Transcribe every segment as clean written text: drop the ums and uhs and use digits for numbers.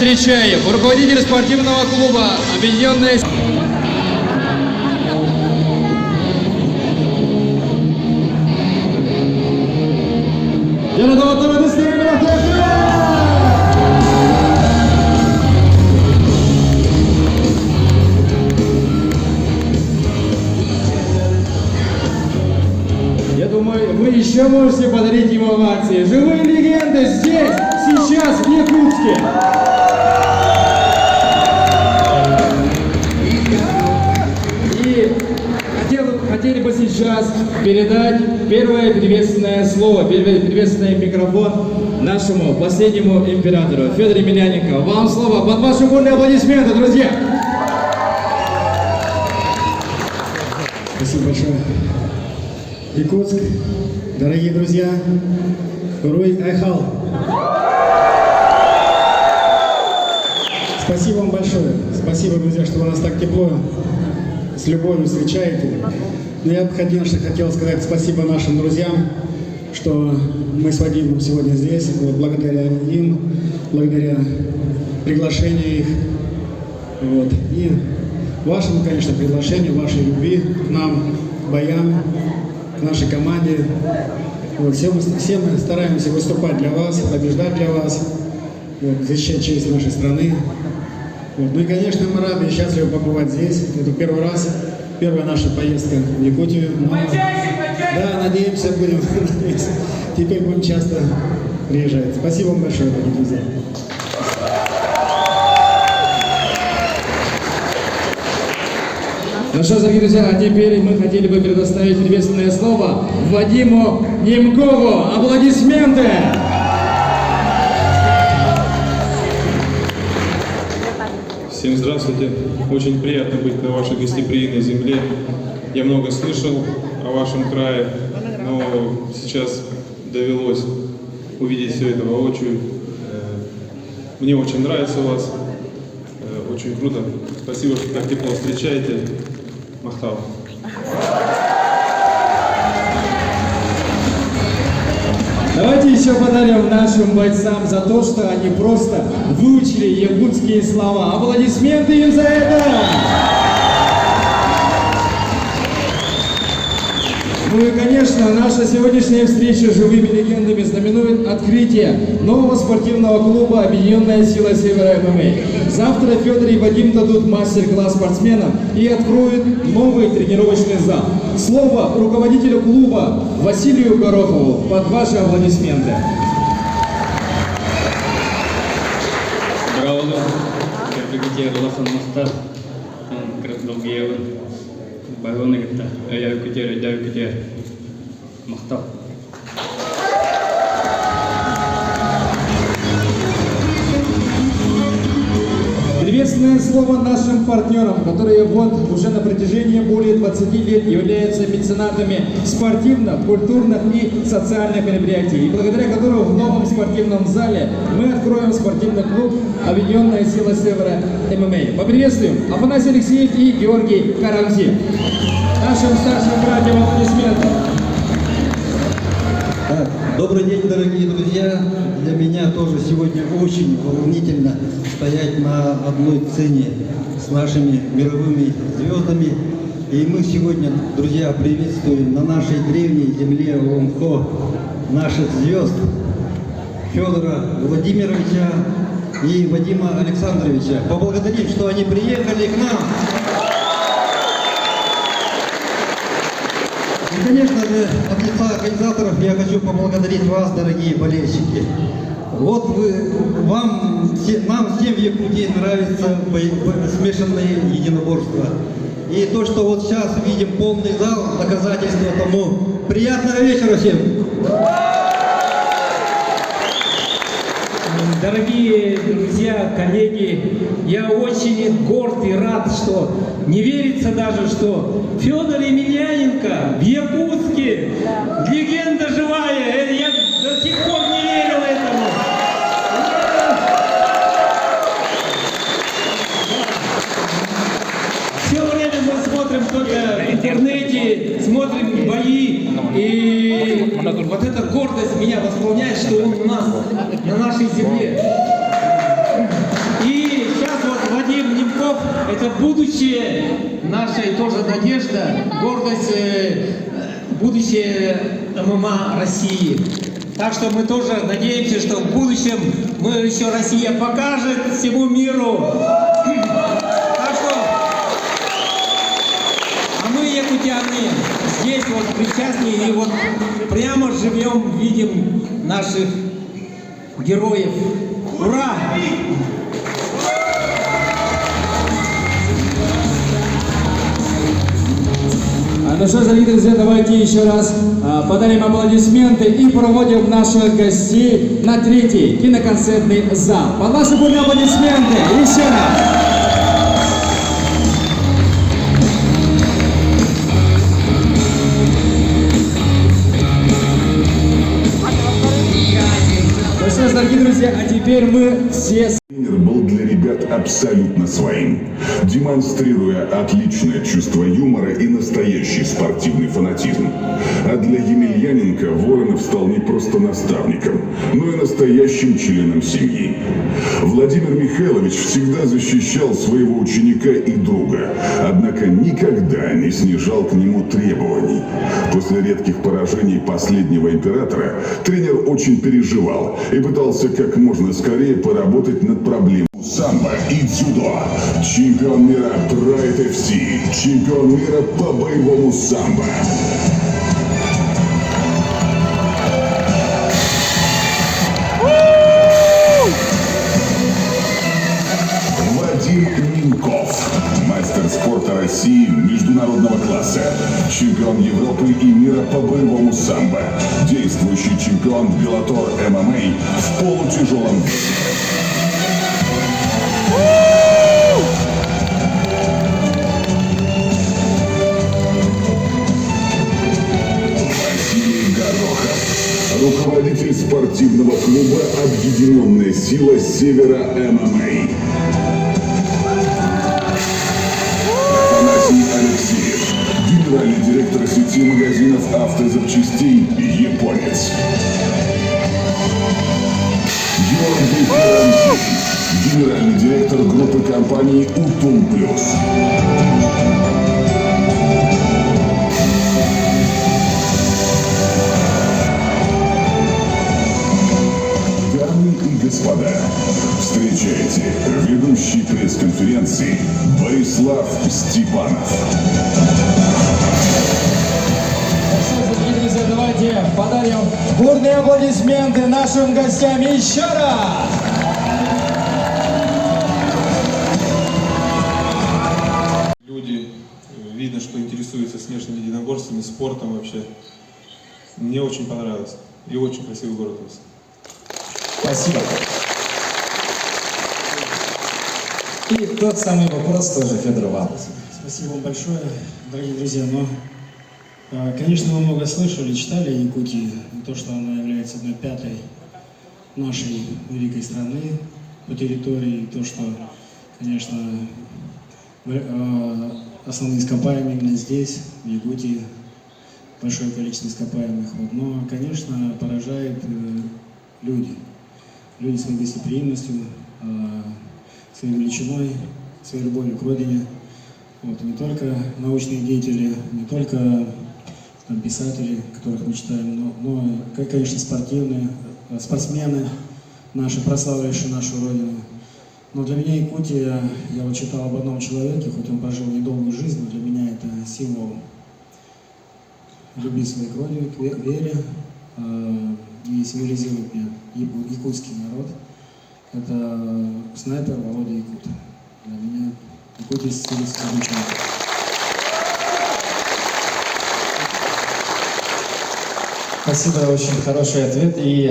встречаем руководитель спортивного клуба «Объединенная». Я думаю, вы еще можете подарить ему овации. Живые легенды здесь, сейчас, в Якутске. И хотели бы сейчас передать первое приветственное слово, первый приветственный микрофон нашему последнему императору Федору Емельяненко. Вам слово под ваши бурные аплодисменты, друзья. Спасибо большое. Якутск, дорогие друзья, Руй Айхал. Спасибо вам большое. Спасибо, друзья, что вы нас так тепло, с любовью встречаете. Но я бы, конечно, хотел сказать спасибо нашим друзьям, что мы с Вадимом сегодня здесь. Вот, благодаря им, благодаря приглашению их. Вот. И вашему, конечно, приглашению, вашей любви к нам, к боям, к нашей команде. Вот. Все мы стараемся выступать для вас, побеждать для вас, вот, защищать честь нашей страны. Вот. Ну и, конечно, мы рады и счастливы побывать здесь. Это первый раз, первая наша поездка в Якутию. Но, да, надеемся, будем. Теперь будем часто приезжать. Спасибо вам большое, дорогие друзья. Ну что, дорогие друзья, а теперь мы хотели бы предоставить приветственное слово Вадиму Немкову. Аплодисменты! Всем здравствуйте. Очень приятно быть на вашей гостеприимной земле. Я много слышал о вашем крае, но сейчас довелось увидеть все это воочию. Мне очень нравится у вас. Очень круто. Спасибо, что так тепло встречаете. Махтал. Давайте еще подарим нашим бойцам за то, что они просто выучили якутские слова. Аплодисменты им за это! Ну и, конечно, наша сегодняшняя встреча с живыми легендами знаменует открытие нового спортивного клуба «Объединенная сила Севера ММА». Завтра Федор и Вадим дадут мастер-класс спортсменам и откроют новый тренировочный зал. Слово руководителю клуба Василию Горохову под ваши аплодисменты. Браво, бригадир Лахан Махтар, Долгиеван, Байонагта, Даукитер, Махтар. Приветственное слово нашим партнерам, которые вот уже на протяжении более 20 лет являются меценатами спортивных, культурных и социальных мероприятий, и благодаря которым в новом спортивном зале мы откроем спортивный клуб «Объединенная сила Севера ММА». Поприветствуем Афанасий Алексеев и Георгий Карамзин. Нашим старшим братьям аплодисменты. Добрый день, дорогие друзья! Для меня тоже сегодня очень волнительно стоять на одной сцене с нашими мировыми звездами. И мы сегодня, друзья, приветствуем на нашей древней земле Омхо наших звезд Федора Владимировича и Вадима Александровича. Поблагодарим, что они приехали к нам. И, конечно же, от лица организаторов я хочу поблагодарить вас, дорогие болельщики. Вот нам всем в Якутии нравится смешанные единоборства. И то, что вот сейчас видим полный зал, доказательство тому. Приятного вечера всем! Дорогие друзья, коллеги, я очень горд и рад, что не верится даже, что Федор Емельяненко в Якутске, легенда живая, я до сих пор не верил этому. Все время мы смотрим только в интернете, смотрим бои, и вот эта гордость меня восполняет, что он у нас, на нашей земле. это будущее нашей тоже надежда, гордость, будущее ММА России. Так что мы тоже надеемся, что в будущем Россия покажет всему миру. Так что, а мы, якутяне, здесь вот причастны и вот прямо живем, видим наших героев. Ура! Ну что ж, дорогие друзья, давайте еще раз подарим аплодисменты и проводим наших гостей на третий киноконцертный зал. Под ваши бурные аплодисменты еще раз. Ну что ж, дорогие друзья, а теперь мы все... Тренер был для ребят абсолютно своим, демонстрируя отличное чувство юмора и настоящий спортивный фанатизм. А для Емельяненко Воронов стал не просто наставником, но и настоящим членом семьи. Владимир Михайлович всегда защищал своего ученика и друга, однако никогда не снижал к нему требований. После редких поражений последнего императора тренер очень переживал и пытался как можно скорее поработать над проблемой самбо и дзюдо. Чемпион мира Pride FC, чемпион мира по боевому самбо. Вадим Минков, мастер спорта России международного класса, чемпион Европы и мира по боевому самбо, действующий чемпион Bellator MMA в полутяжелом весе. Василий Горохов, руководитель спортивного клуба «Объединенная сила Севера ММА». Афанасий Алексеев, генеральный директор сети магазинов автозапчастей «Японец». Георгий Карамзин, генеральный директор группы компаний «Утум Плюс». Дамы и господа, встречайте ведущий пресс-конференции Борислав Степанов. Дорогие друзья, давайте подарим бурные аплодисменты нашим гостям еще раз. Люди, видно, что интересуются снежными единоборствами, спортом вообще. Мне очень понравилось. И очень красивый город у вас. Спасибо. И тот самый вопрос тоже, Федор, вам. Спасибо вам большое, дорогие друзья. Конечно, мы много слышали, читали о Якутии, то, что она является 1/5 нашей великой страны по территории, то, что, конечно, основные ископаемые именно здесь, в Якутии, большое количество ископаемых. Но, конечно, поражает люди. Люди своей гостеприимностью, своей величиной, своей любовью к родине. Не только научные деятели, не только писатели, которых мы читаем, но конечно, спортсмены наши, прославившие нашу родину. Но для меня Якутия, я читал об одном человеке, хоть он прожил недолгую жизнь, но для меня это символ любви своей к родине, к вере, и символизирует меня якутский народ. Это снайпер Володя Якут. Для меня Якутия символизирует человека. Спасибо, очень хороший ответ. И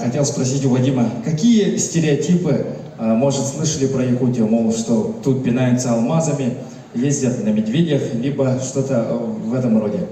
хотел спросить у Вадима, какие стереотипы, может, слышали про Якутию, мол, что тут пинаются алмазами, ездят на медведях, либо что-то в этом роде?